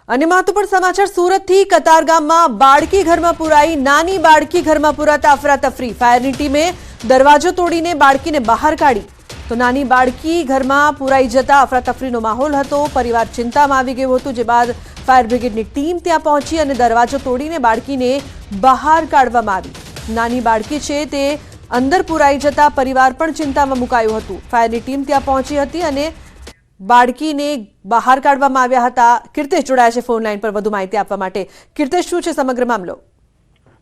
અને મહત્વપૂર્ણ સમાચાર સુરતથી કતારગામમાં બાળકી ઘરમાં પુરાઈ નાની બાળકી ઘરમાં પુરાતા અફરાતફરી ફાયરની ટીમે દરવાજો તોડીને બાળકીને બહાર કાઢી તો નાની બાળકી ઘરમાં પુરાઈ જતા અફરાતફરીનો માહોલ હતો પરિવાર ચિંતામાં આવી ગયો હતો જે બાદ ફાયર બ્રિગેડની ટીમ ત્યાં પહોંચી અને દરવાજો તોડીને બાળકીને બહાર કાઢવામાં આવી નાની બાળકી છે તે અંદર પુરાઈ જતા પરિવાર પણ ચિંતામાં મુકાયો હતો ફાયરની ટીમ ત્યાં પહોંચી હતી અને બાળકીને બહાર કાઢવામાં આવ્યા હતા કીર્તેશ જોડાયા છે ફોન લાઈન પર વધુ માહિતી આપવા માટે કીર્તેશ શું છે સમગ્ર મામલો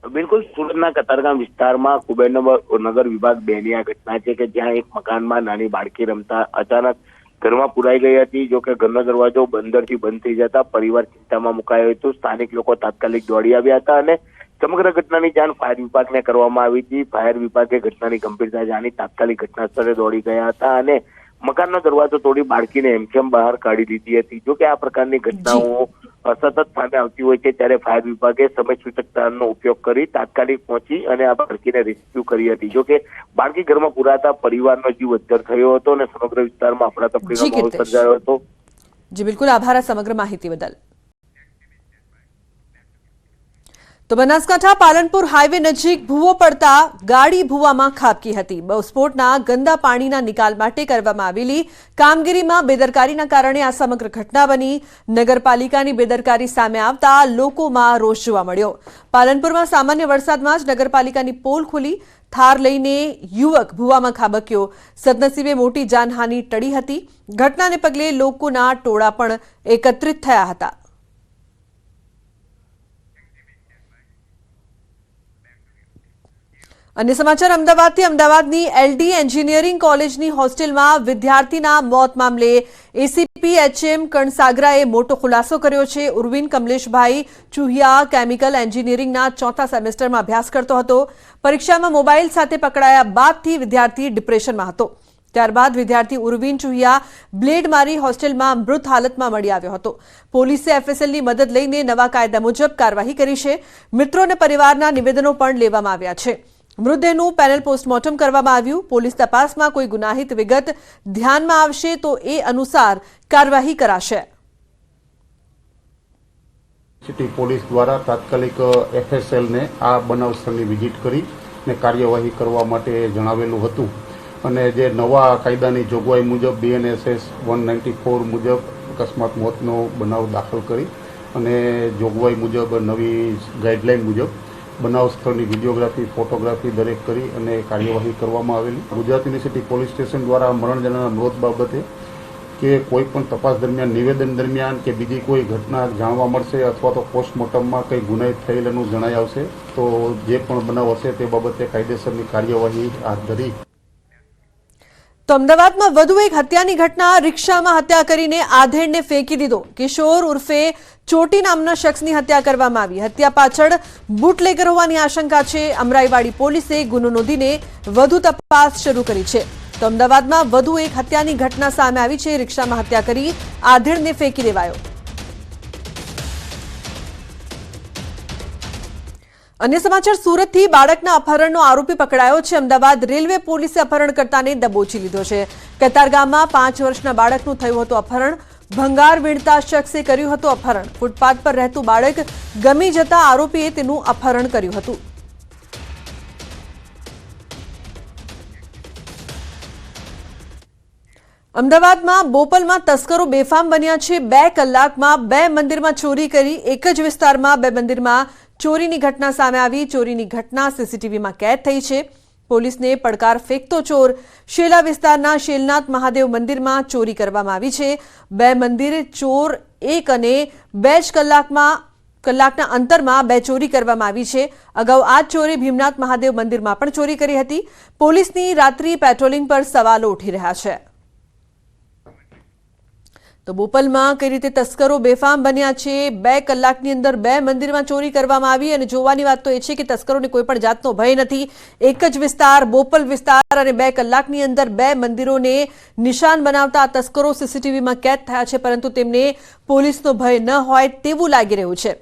બિલકુલ સુરતના કતારગામ વિસ્તારમાં કુબેરનગર વિભાગ 2 ની આ ઘટના છે કે જ્યાં એક મકાનમાં નાની બાળકી રમતા અચાનક ઘરમાં પુરાઈ ગઈ હતી જો કે ઘરનો દરવાજો અંદરથી બંધ થઈ જતા પરિવાર ચિંતામાં મુકાયો હતો સ્થાનિક લોકો તાત્કાલિક દોડી આવ્યા હતા અને સમગ્ર ઘટનાની જાણ ફાયર વિભાગને કરવામાં આવી હતી ફાયર વિભાગે ઘટનાની ગંભીરતા જાણી તાત્કાલિક ઘટના સ્થળે દોડી ગયા હતા અને મકાનનો દરવાજો તોડી બાળકીને હેમખેમ બહાર કાઢી દીધી હતી જો કે આ પ્રકારની ઘટનાઓ સતત સામે આવતી હોય છે ત્યારે ફાયર વિભાગે સમય સૂચકતાનો ઉપયોગ કરી તાત્કાલિક પહોંચી અને આ બાળકીને રેસ્ક્યુ કરી હતી જો કે બાળકી ઘરમાં પુરાતા પરિવારનો જીવ અદ્ધર થયો હતો અને સમગ્ર વિસ્તારમાં અફરાતફરીનો માહોલ સર્જાયો હતો જી બિલકુલ આભાર સમગ્ર માહિતી બદલ તો બનાસકાંઠા પાલનપુર હાઈવે નજીક ભૂવો પડતા ગાડી ભૂવામાં ખાબકી હતી બોસ્ફોટના ગંદા પાણીના નિકાલ માટે કરવામાં આવેલી કામગીરીમાં બેદરકારીના કારણે આ સમગ્ર ઘટના બની નગરપાલિકાની બેદરકારી સામે આવતા લોકોમાં રોષ જોવા મળ્યો પાલનપુરમાં સામાન્ય વરસાદમાં જ નગરપાલિકાની પોલ ખુલી થાર લઈને યુવક ભૂવામાં ખાબક્યો સદનસીબે મોટી જાનહાનિ ટળી હતી ઘટનાને પગલે લોકોના ટોળા પણ એકત્રિત થયા હતા अन्य समाचार अमदावादनी एलडी एंजीनियरिंग कॉलेजनी होस्टेलમાં विद्यार्थीना मौत मामले एसीपी एचएम कणसागराए मोटो खुलासो कर्यो छे उर्विन कमलेशभाई चुहिया केमिकल एंजीनियरिंगना 4था सेमेस्टरमां अभ्यास करतो હતો परीक्षामां मोबाइल સાથે પકડાયા બાદથી વિદ્યાર્થી ડિપ્રેશનમાં હતો ત્યારબાદ વિદ્યાર્થી ઉર્વિન ચુહિયા બ્લેડ મારી હોસ્ટેલમાં મૃત હાલતમાં મળી આવ્યો હતો પોલીસે એફએસએલની મદદ લઈને નવા કાયદા મુજબ કાર્યવાહી કરી છે મિત્રોને પરિવારના નિવેદનો પણ લેવામાં આવ્યા છે મૃતદેહનું પેનલ પોસ્ટમોર્ટમ કરવામાં આવ્યું પોલીસ તપાસમાં કોઈ ગુનાહિત વિગત ધ્યાનમાં આવશે તો એ અનુસાર કાર્યવાહી કરાશે સિટી પોલીસ દ્વારા તાત્કાલિક એફએસએલ ને આ બનાવ સ્થળની વિઝિટ કરી ને કાર્યવાહી કરવા માટે જણાવેલું હતું અને જે નવા કાયદાની જોગવાઈ મુજબ બીએનએસએસ 194 મુજબ અકસ્માત મોતનો બનાવ દાખલ કરી અને જોગવાઈ મુજબ નવી ગાઈડલાઈન મુજબ બનાવ સ્થળની વિડીયોગ્રાફી ફોટોગ્રાફી દરેક કરી અને કાર્યવાહી કરવામાં આવેલી ગુજરાત યુનિવર્સિટી પોલીસ સ્ટેશન દ્વારા મરણ જનારના મૃત બાબતે કે કોઈ પણ તપાસ દરમિયાન નિવેદન દરમિયાન કે બીજી કોઈ ઘટના જાણવા મળશે અથવા તો પોસ્ટમોર્ટમમાં કંઈ ગુનાહિત થયેલું જણાઈ આવશે તો જે પણ બનાવ હશે તે બાબતે કાયદેસરની કાર્યવાહી હાથ ધરી તો અમદાવાદમાં વધુ એક હત્યાની ઘટના રિક્ષામાં હત્યા કરીને આધેડને ફેંકી દીધો કિશોર ઉર્ફે ચોટી નામના શખ્સની હત્યા કરવામાં આવી હત્યા પાછળ બુટલેગર હોવાની આશંકા છે અમરાઈવાડી પોલીસે ગુનો નોંધીને વધુ તપાસ શરૂ કરી છે તો અમદાવાદમાં વધુ એક હત્યાની ઘટના સામે આવી છે રિક્ષામાં હત્યા કરી આધેડને ફેંકી દેવાયો अन्य समाचार सूरतથી બાળકના અપહરણનો આરોપી પકડાયો છે અમદાવાદ રેલવે પોલીસે અપહરણકર્તાને દબોચી લીધો છે કતારગામમાં 5 વર્ષના બાળકનું થયું હતું અપહરણ ભંગાર વીણતા શખ્સે કર્યું હતું અપહરણ ફૂટપાથ પર રહેતું બાળક ગમી જતા આરોપીએ તેનું અપહરણ કર્યું હતું અમદાવાદમાં બોપલમાં તસ્કરો બેફામ બન્યા છે 2 કલાકમાં 2 મંદિરમાં ચોરી કરી એક જ વિસ્તારમાં 2 મંદિરમાં ચોરીની ઘટના સામે આવી ચોરીની ઘટના સીસીટીવીમાં કેદ થઈ છે પોલીસને પડકાર ફેંકતો ચોર શેલા વિસ્તારના શેલનાથ મહાદેવ મંદિરમાં ચોરી કરવામાં આવી છે 2 મંદિર ચોર 1 અને 2 કલાકના અંતરમાં 2 ચોરી કરવામાં આવી છે અગાઉ આ ચોરે ભીમનાથ મહાદેવ મંદિરમાં પણ ચોરી કરી હતી પોલીસની રાત્રિ પેટ્રોલિંગ પર સવાલો ઉઠી રહ્યા છે તો બોપલમાં કઈ રીતે તસ્કરો બેફામ બન્યા છે 2 કલાકની અંદર 2 મંદિરમાં ચોરી કરવામાં આવી અને જોવાની વાત તો એ છે કે તસ્કરોને કોઈ પણ જાતનો ભય નથી એક જ વિસ્તાર બોપલ વિસ્તાર અને 2 કલાકની અંદર 2 મંદિરોને નિશાન બનાવતા તસ્કરો સીસીટીવીમાં કેદ થયા છે પરંતુ તેમને પોલીસનો ભય ન હોય તેવું લાગી રહ્યું છે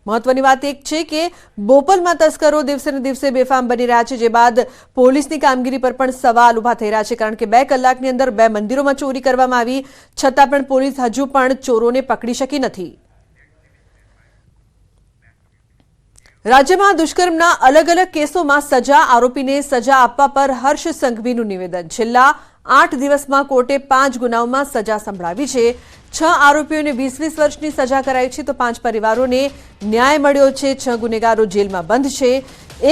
મહત્વની વાત એક છે કે બોપલમાં તસ્કરો દિવસે ને દિવસે બેફામ બની રહ્યા છે જે બાદ પોલીસની કામગીરી પર પણ સવાલ ઊભા થઈ રહ્યા છે કારણ કે 2 કલાકની અંદર 2 મંદિરોમાં ચોરી કરવામાં આવી છતાં પણ પોલીસ હજુ પણ ચોરોને પકડી શકી નથી રાજ્યમાં દુષ્કર્મના અલગ અલગ કેસોમાં સજા, આરોપીને સજા આપવા પર હર્ષ સંઘવીનું નિવેદન. છેલ્લા 8 દિવસમાં કોર્ટે 5 ગુનાઓમાં સજા સંભળાવી છે. 6 આરોપીઓને 20-20 વર્ષની સજા કરાઈ છે તો 5 પરિવારોને ન્યાય મળ્યો છે. 6 ગુનેગારો જેલમાં બંધ છે.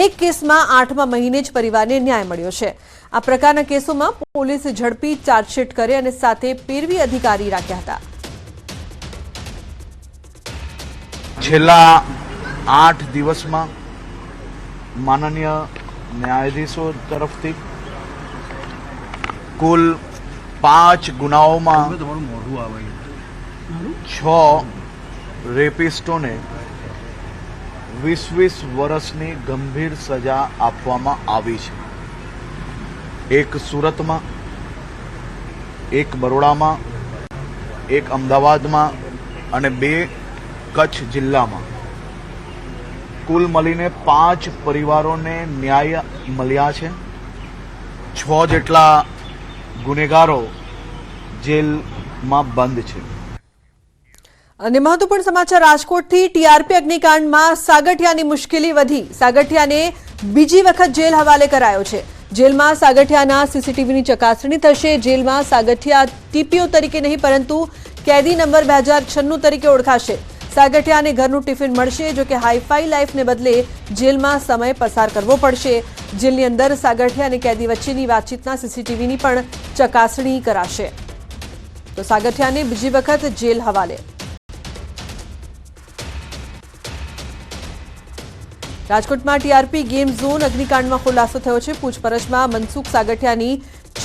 એક કેસમાં 8મા મહિને જ પરિવારને ન્યાય મળ્યો છે. આ પ્રકારના કેસોમાં પોલીસે ઝડપી ચાર્જશીટ કરી અને સાથે પેરવી અધિકારી રાખ્યા હતા. છેલ્લા 8 દિવસમાં માનનીય ન્યાયાધીશો તરફથી કુલ 5 ગુનાઓમાં 6 રેપિસ્ટોને 20-20 વર્ષની ગંભીર સજા આપવામાં આવી છે. એક સુરતમાં, એક બરોડામાં, એક અમદાવાદમાં અને 2 કચ્છ જિલ્લામાં કુલ મળીને 5 પરિવારોને ન્યાય મળ્યા છે. 6 જેટલા ગુનેગારો જેલમાં બંધ છે. અને મહત્વપૂર્ણ સમાચાર રાજકોટથી. ટીઆરપી અગ્નિકાંડમાં સાગઠિયાની મુશ્કેલી વધી. સાગઠિયાને બીજી વખત જેલ હવાલે કરાયો છે. જેલમાં સાગઠિયાના સીસીટીવીની ચકાસણી થશે. જેલમાં સાગઠિયા ટીપીઓ તરીકે નહીં પરંતુ કેદી નંબર 2096 તરીકે ઓળખાશે. સાગઠિયાને ઘરનું ટિફિન મળશે. જો કે હાઈફાઈ લાઈફને બદલે જેલમાં સમય પસાર કરવો પડશે. જેલની અંદર સાગઠિયા અને કેદી વચ્ચેની વાતચીતના સીસીટીવીની પણ ચકાસણી કરાશે. તો સાગઠિયાને બીજી વખત જેલ હવાલે. રાજકોટમાં ટીઆરપી ગેમ ઝોન અગ્નિકાંડમાં ખુલાસો થયો છે. પૂછપરછમાં મનસુખ સાગઠિયાની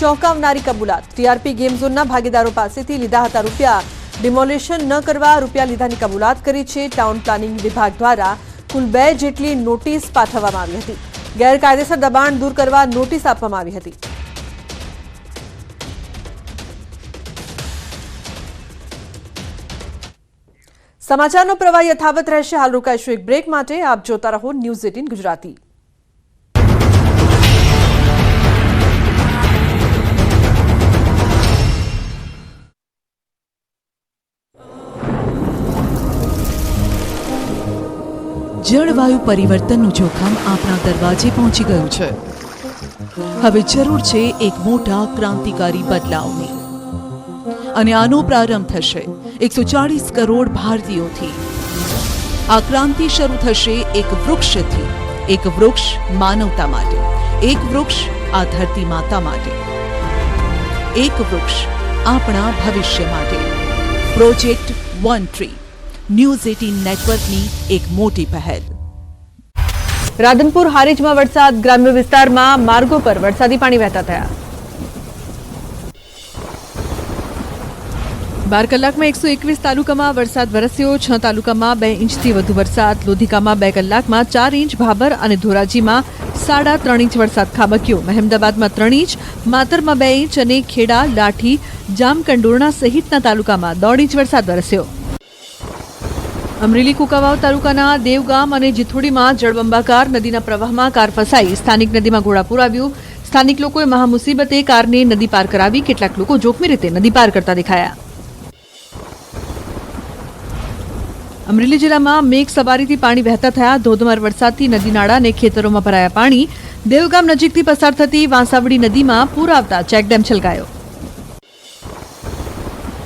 ચોંકાવનારી કબૂલાત. ટીઆરપી ગેમ ઝોનના ભાગીદારો પાસેથી લીધા હતા રૂપિયા. ડિમોલિશન ન કરવા રૂપિયા લીધાની કબૂલાત કરી છે. ટાઉન પ્લાનિંગ વિભાગ દ્વારા કુલ 2 જેટલી નોટિસ પાઠવવામાં આવી હતી. ગેરકાયદેસર દબાણ દૂર કરવા નોટિસ આપવામાં આવી હતી. સમાચારનો પ્રવાહ યથાવત રહેશે. હાલ રોકાઈશું એક બ્રેક માટે. આપ જોતા રહો ન્યૂઝ 18 ગુજરાતી. જળવાયુ પરિવર્તનનું જોખમ આપણા દરવાજે પહોંચી ગયું છે. હવે જરૂર છે એક મોટા ક્રાંતિકારી બદલાવની અને આનો પ્રારંભ થશે 140 કરોડ ભારતીયોથી. આ ક્રાંતિ શરૂ થશે એક વૃક્ષથી. એક વૃક્ષ માનવતા માટે, એક વૃક્ષ આ ધરતી માતા માટે, એક વૃક્ષ આપણા ભવિષ્ય માટે. પ્રોજેક્ટ વન ટ્રી, ન્યૂઝ 18 નેટવર્કની એક મોટી પહેલ. રાધનપુર હારીજમાં વરસાદ. ગ્રામ્ય વિસ્તારમાં માર્ગો પર વરસાદી પાણી વહેતા થયા. 12 કલાકમાં 121 તાલુકામાં વરસાદ વરસ્યો. 6 તાલુકામાં 2 ઇંચથી વધુ વરસાદ. લોધિકામાં 2 કલાકમાં 4 ઇંચ, ભાભર અને ધોરાજીમાં 3.5 ઇંચ વરસાદ ખાબક્યો. મહેમદાબાદમાં 3 ઇંચ, માતરમાં 2 ઇંચ અને ખેડા, લાઠી, જામકંડોરણા સહિતના તાલુકામાં 1.5 ઇંચ વરસાદ વરસ્યો. અમરેલી કુકાવાવ તાલુકાના દેવગામ અને જીથોડીમાં જળબંબાકાર નદીના પ્રવાહમાં કાર ફસાઈ. સ્થાનિક નદીમાં ઘોડાપૂર આવ્યું. સ્થાનિક લોકોએ મહામુસીબતે કારને નદી પાર કરાવી. કેટલાક લોકો જોખમી રીતે નદી પાર કરતા દેખાયા. અમરેલી જિલ્લામાં મેઘ સવારીથી પાણી વહેતા થયા. ધોધમાર વરસાદથી નદી નાળા અને ખેતરોમાં ભરાયા પાણી. દેવગામ નજીકથી પસાર થતી વાંસાવડી નદીમાં પૂર આવતા ચેકડેમ છલકાયો.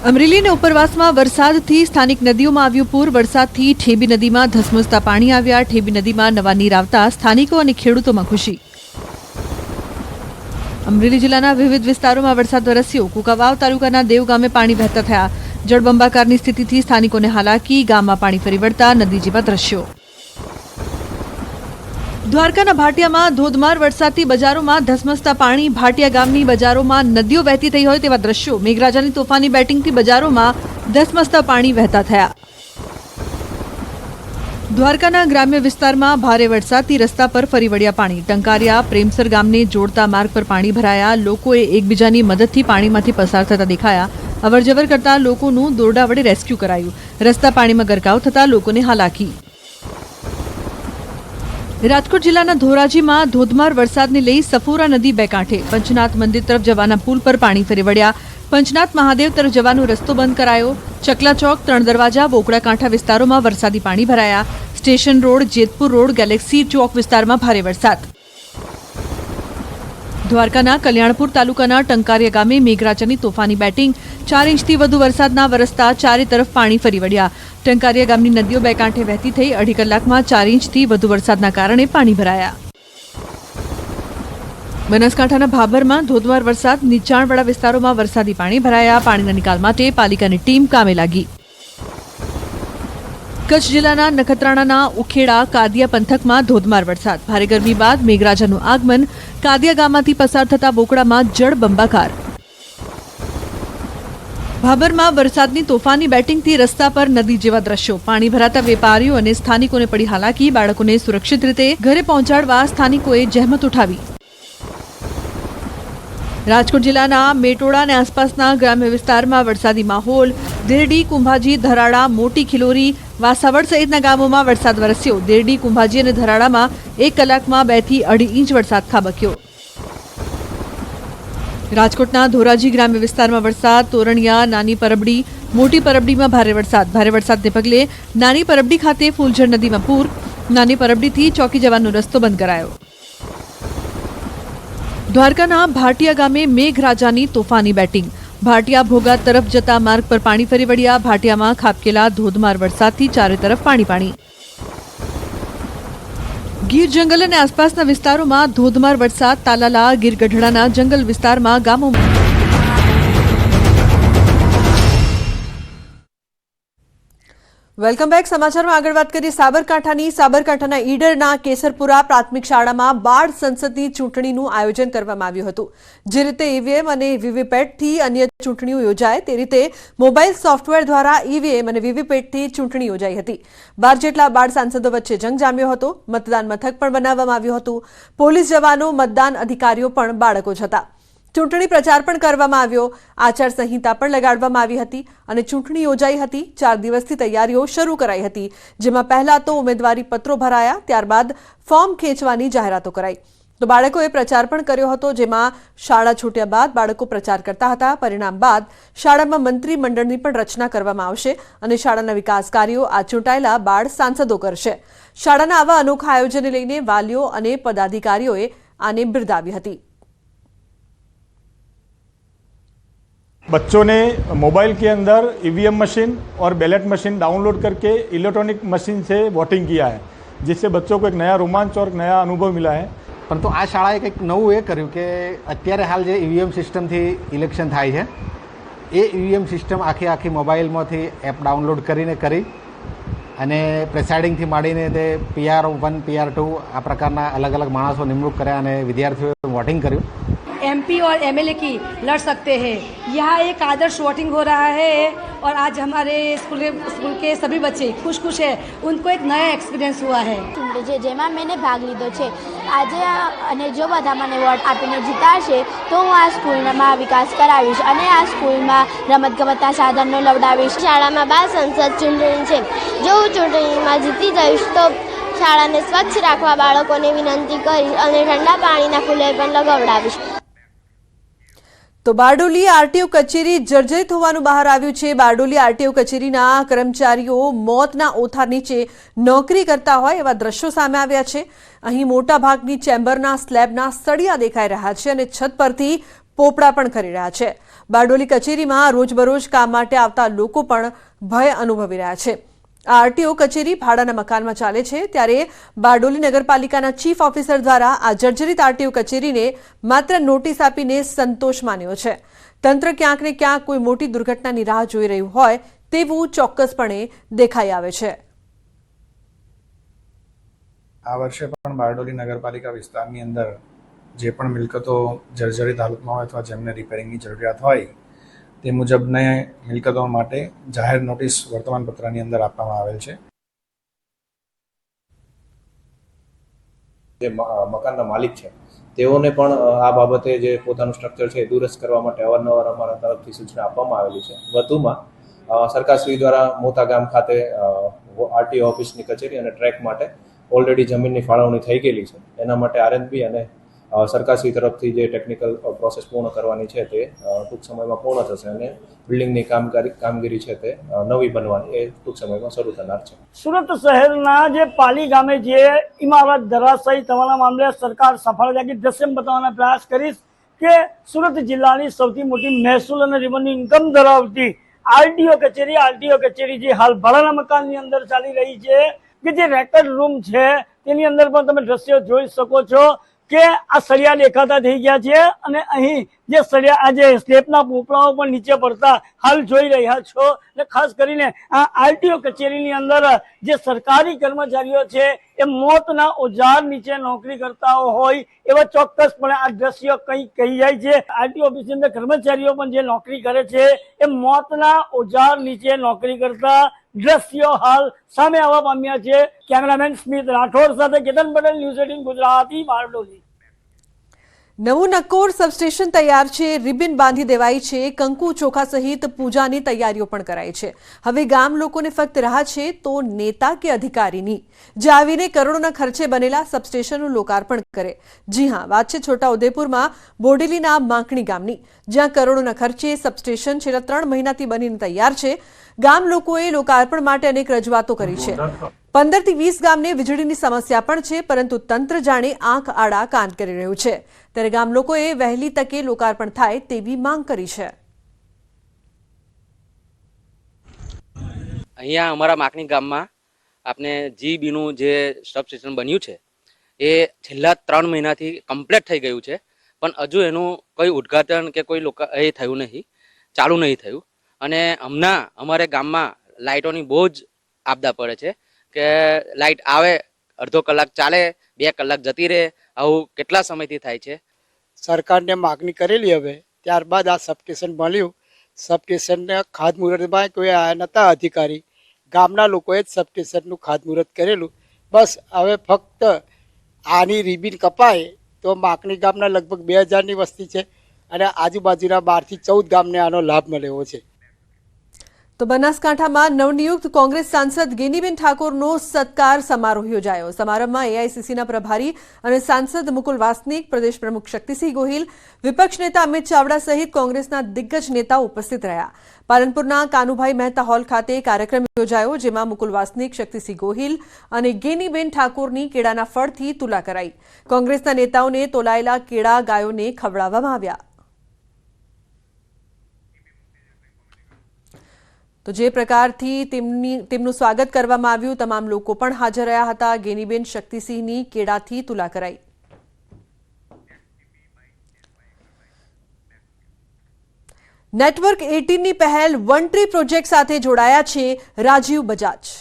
અમરેલી અને ઉપરવાસમાં વરસાદથી સ્થાનિક નદીઓમાં આવ્યું પૂર. વરસાદથી ઠેબી નદીમાં ધસમસતા પાણી આવ્યા. ઠેબી નદીમાં નવા નીર આવતા સ્થાનિકો અને ખેડૂતોમાં ખુશી. અમરેલી જિલ્લાના વિવિધ વિસ્તારોમાં વરસાદ વરસ્યો. કુકાવાવ તાલુકાના દેવગામે પાણી વહેતા થયા. જળબંબાકારની સ્થિતિથી સ્થાનિકોને હાલાકી. ગામમાં પાણી ફરી વળતા નદી જેવા દ્રશ્યો. દ્વારકાના ભાટિયામાં ધોધમાર વરસાદથી બજારોમાં ધસમસતા પાણી. ભાટિયા ગામની બજારોમાં નદીઓ વહેતી થઈ હોય તેવા દ્રશ્યો. મેઘરાજાની તોફાની બેટિંગથી બજારોમાં ધસમસતા પાણી વહેતા થયા. દ્વારકાના ગ્રામ્ય વિસ્તારમાં ભારે વરસાદથી રસ્તા પર ફરી વળ્યા પાણી. ટંકારિયા પ્રેમસર ગામને જોડતા માર્ગ પર પાણી ભરાયા. લોકોએ એકબીજાની મદદથી પાણીમાંથી પસાર થતા દેખાયા. અવરજવર કરતા લોકોનું દોરડા વડે રેસ્ક્યુ કરાયું. રસ્તા પાણીમાં ગરકાવ થતા લોકોને હાલાકી. રાજકોટ જિલ્લાના ધોરાજીમાં ધોધમાર વરસાદને લઈ સફોરા નદી બે કાંઠે. પંચનાથ મંદિર તરફ જવાના પુલ પર પાણી ફરી વળ્યા. પંચનાથ મહાદેવ તરફ જવાનો રસ્તો બંધ કરાયો. ચકલા ચોક, ત્રણ દરવાજા, બોકડા કાંઠા વિસ્તારોમાં વરસાદી પાણી ભરાયા. Station road, Jetpur road, galaxy ચોક વિસ્તારમાં ભારે વરસાદ. દ્વારકાના કલ્યાણપુર તાલુકાના ટંકારિયા ગામે મેઘરાજાની તોફાની બેટિંગ. 4 ઇંચથી વધુ વરસાદના વરસતા ચારે તરફ પાણી ફરી વળ્યા. ટંકારિયા ગામની નદીઓ બે કાંઠે વહેતી થઈ. 2.5 કલાકમાં 4 ઇંચથી વધુ વરસાદના કારણે પાણી ભરાયા. બનાસકાંઠાના ભાભરમાં ધોધમાર વરસાદ. નીચાણવાળા વિસ્તારોમાં વરસાદી પાણી ભરાયા. પાણીના નિકાલ માટે પાલિકાની ટીમ કામે લાગી. કચ્છ જિલ્લાના નખત્રાણાના ઉખેડા કાદિયા પંથકમાં ધોધમાર વરસાદ. ભારે ગરમી બાદ મેઘરાજાનું આગમન. કાદિયા ગામમાંથી પસાર થતા બોકડામાં જળબંબાકાર. ભાભરમાં વરસાદની તોફાની બેટિંગથી રસ્તા પર નદી જેવા દ્રશ્યો. પાણી ભરાતા વેપારીઓ અને સ્થાનિકોને પડી હાલાકી. બાળકોને સુરક્ષિત રીતે ઘરે પહોંચાડવા સ્થાનિકોએ જહેમત ઉઠાવી. રાજકોટ જિલ્લાના મેટોડા અને આસપાસના ગ્રામ્ય વિસ્તારમાં વરસાદી માહોલ. દેરડી, કુંભાજી, ધરાડા, મોટી ખિલોરી, વાસાવડ સહિતના ગામોમાં વરસાદ વરસ્યો. દેરડી, કુંભાજી અને ધરાડામાં 1 કલાકમાં 2 થી 2.5 ઇંચ વરસાદ ખાબક્યો. રાજકોટના ધોરાજી ગ્રામ્ય વિસ્તારમાં વરસાદ. તોરણિયા, નાની પરબડી, મોટી પરબડીમાં ભારે વરસાદ. ભારે વરસાદને પગલે નાની પરબડી ખાતે ફૂલઝર નદીમાં પૂર. નાની પરબડીથી ચોકી જવાનો રસ્તો બંધ કરાયો. દ્વારકાના ભાટિયા ગામે મેઘરાજાની તોફાની બેટિંગ. ભાટિયા ભોગાત તરફ જતા માર્ગ પર પાણી ફરી વળ્યા. ભાટિયામાં ખાબકેલા ધોધમાર વરસાદથી ચારે તરફ પાણી. ગીર જંગલ અને આસપાસના વિસ્તારોમાં ધોધમાર વરસાદ. તાલાલા, ગીર ગઢડાના જંગલ વિસ્તારમાં ગામોમાં વેલકમ બેક. સમાચારમાં આગળ વાત કરીએ સાબરકાંઠાના ઈડરના કેસરપુરા પ્રાથમિક શાળામાં બાળ સંસદની ચૂંટણીનું આયોજન કરવામાં આવ્યું હતું. જે રીતે ઈવીએમ અને વીવીપેટથી અન્ય ચૂંટણીઓ યોજાય તે રીતે મોબાઈલ સોફ્ટવેર દ્વારા ઈવીએમ અને વીવીપેટથી ચૂંટણી યોજાઈ હતી. 12 જેટલા બાળ સાંસદો વચ્ચે જંગ જામ્યો હતો. મતદાન મથક પણ બનાવવામાં આવ્યું હતું. પોલીસ જવાનો, મતદાન અધિકારીઓ પણ બાળકો જ હતા. ચૂંટણી પ્રચાર પણ કરવામાં આવ્યો. આચારસંહિતા પણ લગાડવામાં આવી હતી અને ચૂંટણી યોજાઈ હતી. 4 દિવસથી તૈયારીઓ શરૂ કરાઈ હતી, જેમાં પહેલા તો ઉમેદવારી પત્રો ભરાયા, ત્યારબાદ ફોર્મ ખેંચવાની જાહેરાતો કરાઈ. તો બાળકોએ પ્રચાર પણ કર્યો હતો, જેમાં શાળા છૂટ્યા બાદ બાળકો પ્રચાર કરતા હતા. પરિણામ બાદ શાળામાં મંત્રીમંડળની પણ રચના કરવામાં આવશે અને શાળાના વિકાસ કાર્યો આ ચૂંટાયેલા બાળ સાંસદો કરશે. શાળાના આવા અનોખા આયોજનને લઈને વાલીઓ અને પદાધિકારીઓએ આને બિરદાવી હતી. बच्चों ने मोबाइल के अंदर ईवीएम मशीन और बैलेट मशीन डाउनलोड करके इलेक्ट्रॉनिक मशीन से वोटिंग किया है, जिससे बच्चों को एक नया रोमांच और नया अनुभव मिला है. પરંતુ આ શાળાએ કંઈક નવું એ કર્યું કે અત્યારે હાલ જે ઈવીએમ સિસ્ટમથી ઇલેક્શન થાય છે એ ઈવીએમ સિસ્ટમ આખી મોબાઈલમાંથી એપ ડાઉનલોડ કરીને કરી અને પ્રેસાઇડિંગથી માંડીને તે PR1, PR2 આ પ્રકારના અલગ અલગ માણસો નિમણૂક કર્યા અને વિદ્યાર્થીઓએ વોટિંગ કર્યું. MP और MLA की लड़ सकते हैं. यहाँ एक आदर्श वोटिंग हो रहा है और आज हमारे स्कूल के सभी बच्चे खुश है. उनको एक नया एक्सपीरियंस हुआ है. જેમાં મેં ભાગ લીધો છે આજે અને જો બધા મને વોટ આપીને જીતાડશે તો હું આ સ્કૂલમાં વિકાસ કરાવીશ અને આ સ્કૂલમાં રમતગમતના સાધનો લવડાવીશ. શાળામાં બાળ સંસદ ચૂંટણી છે. જો હું ચૂંટણીમાં જીતી જઈશ તો શાળાને સ્વચ્છ રાખવા બાળકોને વિનંતી કરીશ અને ઠંડા પાણીના કુલર પણ લગાવડાવીશ. તો બારડોલી આરટીઓ કચેરી જર્જરિત હોવાનું બહાર આવ્યું છે. બારડોલી આરટીઓ કચેરીના કર્મચારીઓ મોતના ઓથાર નીચે નોકરી કરતા હોય એવા દ્રશ્યો સામે આવ્યા છે. અહીં મોટા ભાગની ચેમ્બરના સ્લેબના સળિયા દેખાઈ રહ્યા છે અને છત પરથી પોપડા પણ ખરી રહ્યા છે. બારડોલી કચેરીમાં રોજબરોજ કામ માટે આવતા લોકો પણ ભય અનુભવી રહ્યા છે. આરટીઓ કચેરી ભાડાના મકાનમાં ચાલે છે, ત્યારે બારડોલી નગરપાલિકાના ચીફ ઓફિસર દ્વારા આ જર્જરિત આરટીઓ કચેરીને માત્ર નોટિસ આપીને સંતોષ માન્યો છે. તંત્ર ક્યાંક ને ક્યાંક કોઈ મોટી દુર્ઘટનાની રાહ જોઈ રહ્યું હોય તેવું ચોક્કસપણે દેખાઈ આવે છે. આ વર્ષે પણ બારડોલી નગરપાલિકા વિસ્તારની અંદર જે પણ મિલકતો જર્જરિત હાલતમાં હોય અથવા જેમને રિપેરિંગની જરૂરિયાત હોય તે મુજબને મિલકતો માટે જાહેર નોટિસ વર્તમાનપત્રની અંદર આપવામાં આવેલ છે. જે મકાનના માલિક છે તેઓને પણ આ બાબતે જે પોતાનું સ્ટ્રક્ચર છે એ દુરસ્ત કરવા માટે અવારનવાર અમારા તરફથી સૂચના આપવામાં આવેલી છે. વધુમાં સરકારશ્રી દ્વારા મોતા ગામ ખાતે આરટીઓ ઓફિસની કચેરી અને ટ્રેક માટે ઓલરેડી જમીનની ફાળવણી થઈ ગયેલી છે. એના માટે RNB અને સરકારશ્રી તરફથી જે ટેકનિકલ પ્રોસેસ પૂર્ણ કરવાની છે તે ટૂંક સમયમાં પૂર્ણ થશે અને બિલ્ડિંગની કામગીરી છે તે નવી બનવાની એ ટૂંક સમયમાં શરૂ થનાર છે. સુરત શહેરના જે પાલી ગામે જે ઇમારત ધરાશાયી થવાના મામલે સરકાર સફળતાથી દ્રશ્ય બતાવવાનો પ્રયાસ કરીશ કે સુરત જિલ્લાની સૌથી મોટી મહેસૂલ અને રેવન્યુ ઇન્કમ ધરાવતી આરટીઓ કચેરી જે હાલ ભાડાના મકાનની અંદર ચાલી રહી છે કે જે રેકર્ડ રૂમ છે તેની અંદર પણ તમે દ્રશ્યો જોઈ શકો છો કે આ સળિયા દેખાતા થઈ ગયા છે અને અહીં જે સળિયા આ જે સ્લેબના પોપડાઓ પણ નીચે પડતા હાલ જોઈ રહ્યા છો. અને ખાસ કરીને આ આરટીઓ કચેરીની અંદર જે સરકારી કર્મચારીઓ છે એ મોતના ઓજાર નીચે નોકરી કરતા હોય એવા ચોક્કસપણે આ દ્રશ્યો કંઈ કહી જાય છે. આરટીઓ ઓફિસની અંદર કર્મચારીઓ પણ જે નોકરી કરે છે એ મોતના ઓજાર નીચે નોકરી કરતા દ્રશ્યો હાલ સામે આવવા પામ્યા છે. કેમેરામેન સ્મિત રાઠોડ સાથે કેતન પટેલ, ન્યૂઝ 18 ગુજરાતી, બારડોલી. નવું નક્કોર સબસ્ટેશન તૈયાર છે, રિબિન બાંધી દેવાઈ છે, કંકુ ચોખા સહિત પૂજાની તૈયારીઓ પણ કરાઈ છે. હવે ગામ લોકોને ફક્ત રાહ છે તો નેતા કે અધિકારીની જે આવીને કરોડોના ખર્ચે બનેલા સબસ્ટેશનનું લોકાર્પણ કરે. જી હા, વાત છે છોટાઉદેપુરમાં બોડેલીના માંકણી ગામની, જ્યાં કરોડોના ખર્ચે સબસ્ટેશન છેલ્લા 3 મહિનાથી બનીને તૈયાર છે. ગામ લોકોએ લોકાર્પણ માટે અનેક રજૂઆતો કરી છે. 15 થી 20 ગામને વીજળીની સમસ્યા પણ છે, પરંતુ તંત્ર જાણે આંખ આડા કાન કરી રહ્યું છે. ત્યારે ગામ લોકોએ વહેલી તકે લોકાર્પણ થાય તેવી માંગ કરી છે. અહીંયા અમારા માકણી ગામમાં આપણે જીબીનું જે સબસ્ટેશન બન્યું છે એ છેલ્લા 3 મહિનાથી કમ્પ્લીટ થઈ ગયું છે, પણ હજુ એનું કોઈ ઉદ્ઘાટન કે કોઈ એ થયું નહીં, ચાલુ નહીં થયું. અને હમણાં અમારે ગામમાં લાઇટોની બહુ જ આપદા પડે છે કે લાઇટ આવે અડધો કલાક ચાલે, 2 કલાક જતી રહે, આવું કેટલા સમયથી થાય છે. સરકારને માગણી કરેલી હવે, ત્યારબાદ આ સબસ્ટેશન મળ્યું. સબસ્ટેશનના ખાતમુહૂર્તમાં કોઈ આવ્યા નહોતા અધિકારી, ગામના લોકોએ જ સબસ્ટેશનનું ખાતમુહૂર્ત કરેલું. બસ હવે ફક્ત આની રિબિન કપાય તો માકણી ગામના લગભગ 2000ની વસ્તી છે અને આજુબાજુના 12 થી 14 ગામને આનો લાભ મળ્યો છે. તો બનાસકાંઠામાં નવનિયુક્ત કોંગ્રેસ સાંસદ ગેનીબેન ઠાકોરનો સત્કાર સમારોહ યોજાયો. સમારંભમાં એઆઈસીસીના પ્રભારી અને સાંસદ મુકુલ વાસનિક, પ્રદેશ પ્રમુખ શક્તિસિંહ ગોહિલ, વિપક્ષ નેતા અમિત ચાવડા સહિત કોંગ્રેસના દિગ્ગજ નેતાઓ ઉપસ્થિત રહ્યા. પાલનપુરના કાનુભાઈ મહેતા હોલ ખાતે કાર્યક્રમ યોજાયો, જેમાં મુકુલ વાસનિક, શક્તિસિંહ ગોહિલ અને ગેનીબેન ઠાકોરની કેળાના ફળથી તુલા કરાઈ. કોંગ્રેસના નેતાઓને તોલાયેલા કેળા ગાયોને ખવડાવવામાં આવ્યા. તો જે પ્રકારથી તેમનું સ્વાગત કરવામાં આવ્યું, તમામ લોકો પણ હાજર રહ્યા હતા. ગેનીબેન શક્તિસિંહની કેળાથી તુલા કરાઈ. નેટવર્ક 18ની પહેલ વન ટ્રી પ્રોજેક્ટ સાથે જોડાયા છે રાજીવ બજાજ.